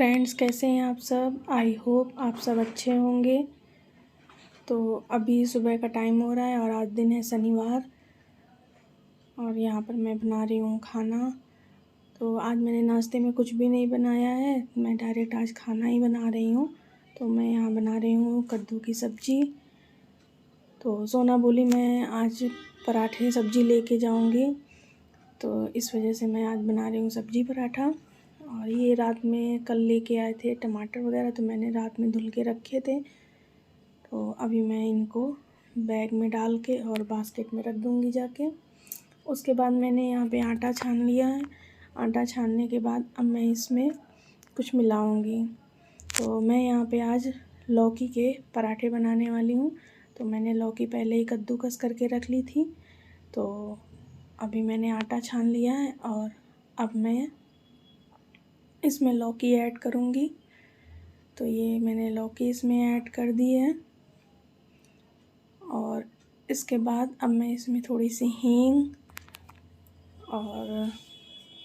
Friends, कैसे हैं आप सब। आई होप आप सब अच्छे होंगे। तो अभी सुबह का टाइम हो रहा है और आज दिन है शनिवार और यहाँ पर मैं बना रही हूँ खाना। तो आज मैंने नाश्ते में कुछ भी नहीं बनाया है, मैं डायरेक्ट आज खाना ही बना रही हूँ। तो मैं यहाँ बना रही हूँ कद्दू की सब्ज़ी। तो सोना बोली मैं आज पराठे सब्ज़ी लेके जाऊँगी, तो इस वजह से मैं आज बना रही हूँ सब्ज़ी पराठा। और ये रात में कल लेके आए थे टमाटर वगैरह, तो मैंने रात में धुल के रखे थे। तो अभी मैं इनको बैग में डाल के और बास्केट में रख दूँगी जाके। उसके बाद मैंने यहाँ पे आटा छान लिया है। आटा छानने के बाद अब मैं इसमें कुछ मिलाऊँगी। तो मैं यहाँ पे आज लौकी के पराठे बनाने वाली हूँ। तो मैंने लौकी पहले ही कद्दूकस करके रख ली थी। तो अभी मैंने आटा छान लिया है और अब मैं इसमें लौकी ऐड करूँगी। तो ये मैंने लौकी इसमें ऐड कर दी है और इसके बाद अब मैं इसमें थोड़ी सी हींग और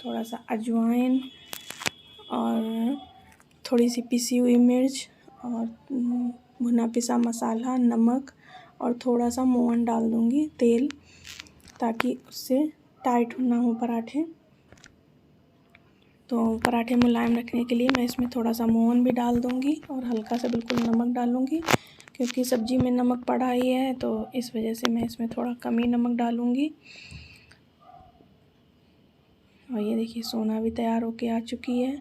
थोड़ा सा अजवाइन और थोड़ी सी पिसी हुई मिर्च और भुना पिसा मसाला, नमक और थोड़ा सा मोहन डाल दूँगी, तेल, ताकि उससे टाइट ना हो पराठे। तो पराठे मुलायम रखने के लिए मैं इसमें थोड़ा सा मोहन भी डाल दूँगी और हल्का सा बिल्कुल नमक डालूँगी, क्योंकि सब्ज़ी में नमक पड़ा ही है, तो इस वजह से मैं इसमें थोड़ा कम ही नमक डालूँगी। और ये देखिए सोना भी तैयार होके आ चुकी है।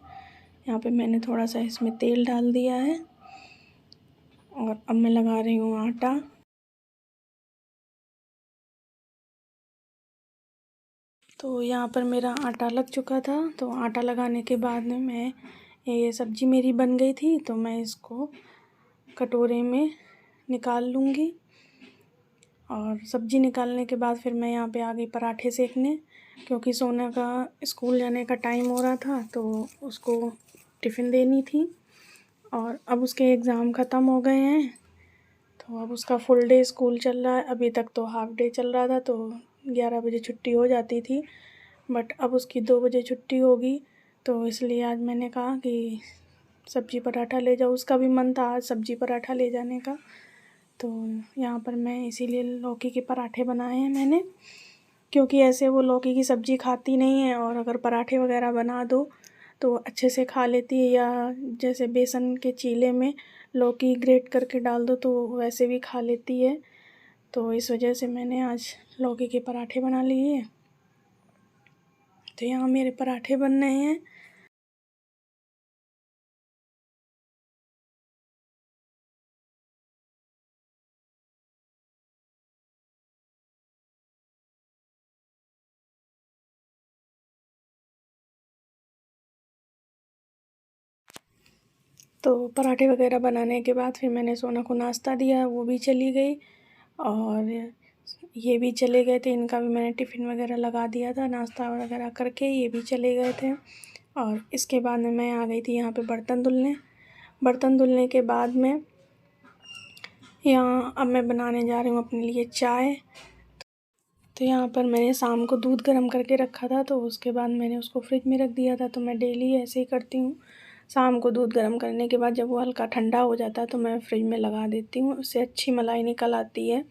यहाँ पे मैंने थोड़ा सा इसमें तेल डाल दिया है और अब मैं लगा रही हूँ आटा। तो यहाँ पर मेरा आटा लग चुका था। तो आटा लगाने के बाद में मैं ये सब्ज़ी मेरी बन गई थी, तो मैं इसको कटोरे में निकाल लूँगी। और सब्ज़ी निकालने के बाद फिर मैं यहाँ पे आ गई पराठे सेकने, क्योंकि सोना का स्कूल जाने का टाइम हो रहा था, तो उसको टिफ़िन देनी थी। और अब उसके एग्ज़ाम ख़त्म हो गए हैं, तो अब उसका फुल डे स्कूल चल रहा है। अभी तक तो हाफ़ डे चल रहा था, तो 11 बजे छुट्टी हो जाती थी, बट अब उसकी 2 बजे छुट्टी होगी। तो इसलिए आज मैंने कहा कि सब्ज़ी पराठा ले जाओ। उसका भी मन था आज सब्ज़ी पराठा ले जाने का। तो यहाँ पर मैं इसीलिए लौकी के पराठे बनाए हैं मैंने, क्योंकि ऐसे वो लौकी की सब्ज़ी खाती नहीं है, और अगर पराठे वगैरह बना दो तो अच्छे से खा लेती है, या जैसे बेसन के चीले में लौकी ग्रेट करके डाल दो तो वैसे भी खा लेती है। तो इस वजह से मैंने आज लौकी के पराठे बना लिए। तो यहाँ मेरे पराठे बन रहे हैं। तो पराठे वगैरह बनाने के बाद फिर मैंने सोना को नाश्ता दिया, वो भी चली गई और ये भी चले गए थे। इनका भी मैंने टिफ़िन वगैरह लगा दिया था, नाश्ता वगैरह करके ये भी चले गए थे। और इसके बाद में मैं आ गई थी यहाँ पे बर्तन धुलने। बर्तन धुलने के बाद में यहाँ अब मैं बनाने जा रही हूँ अपने लिए चाय। तो यहाँ पर मैंने शाम को दूध गर्म करके रखा था, तो उसके बाद मैंने उसको फ्रिज में रख दिया था। तो मैं डेली ऐसे ही करती हूँ, शाम को दूध गर्म करने के बाद जब वो हल्का ठंडा हो जाता है तो मैं फ्रिज में लगा देती हूँ, उससे अच्छी मलाई निकल आती है।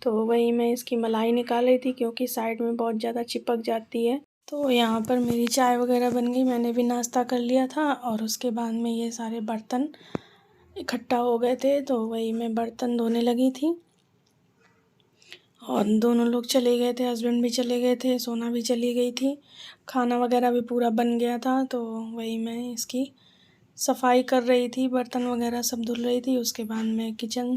तो वही मैं इसकी मलाई निकाल रही थी, क्योंकि साइड में बहुत ज़्यादा चिपक जाती है। तो यहाँ पर मेरी चाय वगैरह बन गई, मैंने भी नाश्ता कर लिया था। और उसके बाद में ये सारे बर्तन इकट्ठा हो गए थे, तो वही मैं बर्तन धोने लगी थी। और दोनों लोग चले गए थे, हस्बैंड भी चले गए थे, सोना भी चली गई थी। खाना वगैरह भी पूरा बन गया था, तो वही मैं इसकी सफाई कर रही थी, बर्तन वगैरह सब धुल रही थी। उसके बाद मैं किचन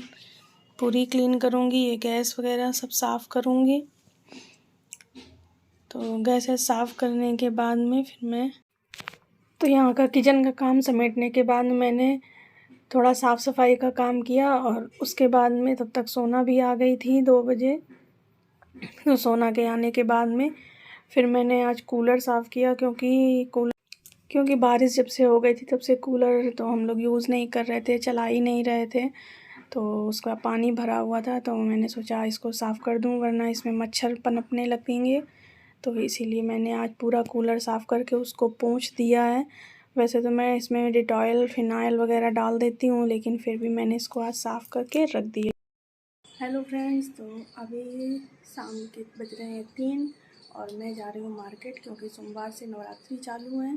पूरी क्लीन करूँगी, ये गैस वगैरह सब साफ़ करूँगी। तो गैस साफ़ करने के बाद में फिर मैं तो यहाँ का किचन का काम समेटने के बाद मैंने थोड़ा साफ़ सफाई का काम किया। और उसके बाद में तब तक सोना भी आ गई थी 2 बजे। तो सोना के आने के बाद में फिर मैंने आज कूलर साफ़ किया, क्योंकि बारिश जब से हो गई थी तब से कूलर तो हम लोग यूज़ नहीं कर रहे थे, चला ही नहीं रहे थे। तो उसका पानी भरा हुआ था, तो मैंने सोचा इसको साफ़ कर दूं, वरना इसमें मच्छर पनपने लगेंगे। तो इसीलिए मैंने आज पूरा कूलर साफ़ करके उसको पोंछ दिया है। वैसे तो मैं इसमें डिटॉयल फिनाइल वगैरह डाल देती हूँ, लेकिन फिर भी मैंने इसको आज साफ़ करके रख दिया। हेलो फ्रेंड्स, तो अभी शाम के बज रहे हैं 3 और मैं जा रही हूँ मार्केट, क्योंकि सोमवार से नवरात्रि चालू है।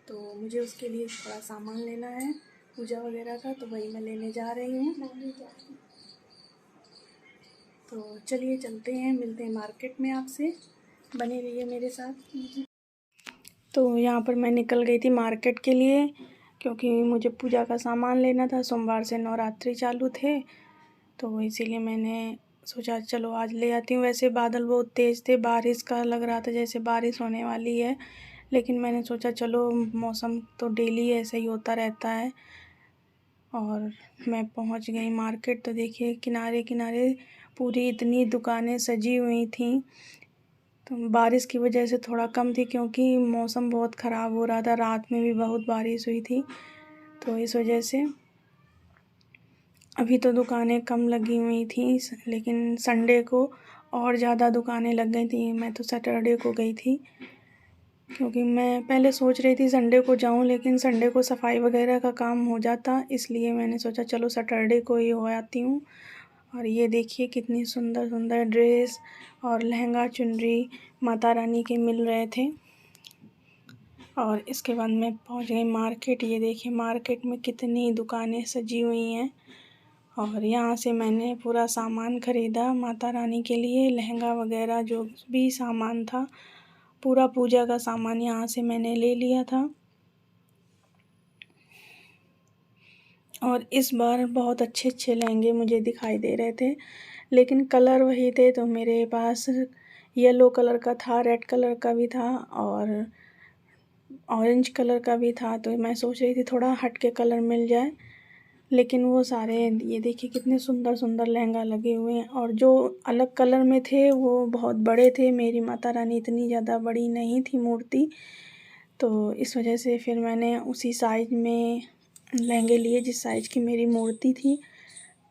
तो मुझे उसके लिए थोड़ा सामान लेना है पूजा वगैरह का, तो वही मैं लेने जा रही हूँ। तो चलिए चलते हैं, मिलते हैं मार्केट में आपसे, बने रहिए मेरे साथ। तो यहाँ पर मैं निकल गई थी मार्केट के लिए, क्योंकि मुझे पूजा का सामान लेना था। सोमवार से नवरात्रि चालू थे, तो इसीलिए मैंने सोचा चलो आज ले आती हूँ। वैसे बादल बहुत तेज़ थे, बारिश का लग रहा था जैसे बारिश होने वाली है, लेकिन मैंने सोचा चलो, मौसम तो डेली ऐसे ही होता रहता है। और मैं पहुँच गई मार्केट, तो देखिए किनारे किनारे पूरी इतनी दुकानें सजी हुई थी। तो बारिश की वजह से थोड़ा कम थी, क्योंकि मौसम बहुत ख़राब हो रहा था, रात में भी बहुत बारिश हुई थी, तो इस वजह से अभी तो दुकानें कम लगी हुई थी। लेकिन संडे को और ज़्यादा दुकानें लग गई थी। मैं तो सैटरडे को गई थी, क्योंकि मैं पहले सोच रही थी संडे को जाऊं, लेकिन संडे को सफाई वगैरह का काम हो जाता, इसलिए मैंने सोचा चलो सैटरडे को ही हो आती हूँ। और ये देखिए कितनी सुंदर सुंदर ड्रेस और लहंगा चुनरी माता रानी के मिल रहे थे। और इसके बाद मैं पहुँच गई मार्केट। ये देखिए मार्केट में कितनी दुकानें सजी हुई हैं, और यहाँ से मैंने पूरा सामान ख़रीदा माता रानी के लिए। लहंगा वगैरह जो भी सामान था, पूरा पूजा का सामान यहाँ से मैंने ले लिया था। और इस बार बहुत अच्छे अच्छे लहंगे मुझे दिखाई दे रहे थे, लेकिन कलर वही थे। तो मेरे पास येलो कलर का था, रेड कलर का भी था और ऑरेंज कलर का भी था। तो मैं सोच रही थी थोड़ा हट के कलर मिल जाए, लेकिन वो सारे, ये देखिए कितने सुंदर सुंदर लहंगा लगे हुए हैं। और जो अलग कलर में थे वो बहुत बड़े थे। मेरी माता रानी इतनी ज़्यादा बड़ी नहीं थी मूर्ति, तो इस वजह से फिर मैंने उसी साइज़ में लहंगे लिए जिस साइज़ की मेरी मूर्ति थी।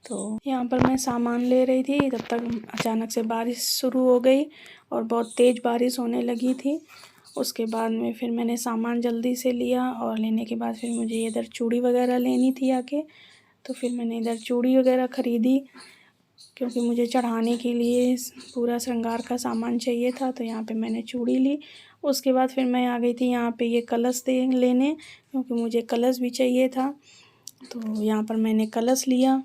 तो यहाँ पर मैं सामान ले रही थी, तब तक अचानक से बारिश शुरू हो गई और बहुत तेज़ बारिश होने लगी थी। उसके बाद में फिर मैंने सामान जल्दी से लिया, और लेने के बाद फिर मुझे इधर चूड़ी वगैरह लेनी थी आके। तो फिर मैंने इधर चूड़ी वगैरह ख़रीदी, क्योंकि मुझे चढ़ाने के लिए पूरा श्रृंगार का सामान चाहिए था। तो यहाँ पे मैंने चूड़ी ली। उसके बाद फिर मैं आ गई थी यहाँ पे ये कलश लेने, क्योंकि मुझे कलश भी चाहिए था। तो यहाँ पर मैंने कलश लिया।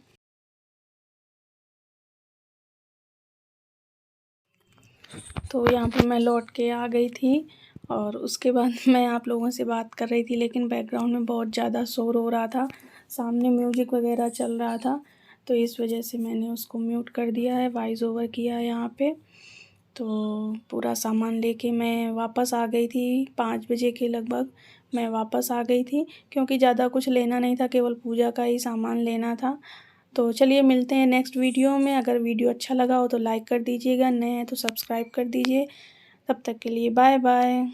तो यहाँ पर मैं लौट के आ गई थी, और उसके बाद मैं आप लोगों से बात कर रही थी, लेकिन बैकग्राउंड में बहुत ज़्यादा शोर हो रहा था, सामने म्यूज़िक वगैरह चल रहा था। तो इस वजह से मैंने उसको म्यूट कर दिया है, वॉइस ओवर किया है यहाँ पे। तो पूरा सामान लेके मैं वापस आ गई थी 5 बजे के लगभग मैं वापस आ गई थी, क्योंकि ज़्यादा कुछ लेना नहीं था, केवल पूजा का ही सामान लेना था। तो चलिए मिलते हैं नेक्स्ट वीडियो में। अगर वीडियो अच्छा लगा हो तो लाइक कर दीजिएगा, नए हैं तो सब्सक्राइब कर दीजिए। तब तक के लिए बाय बाय।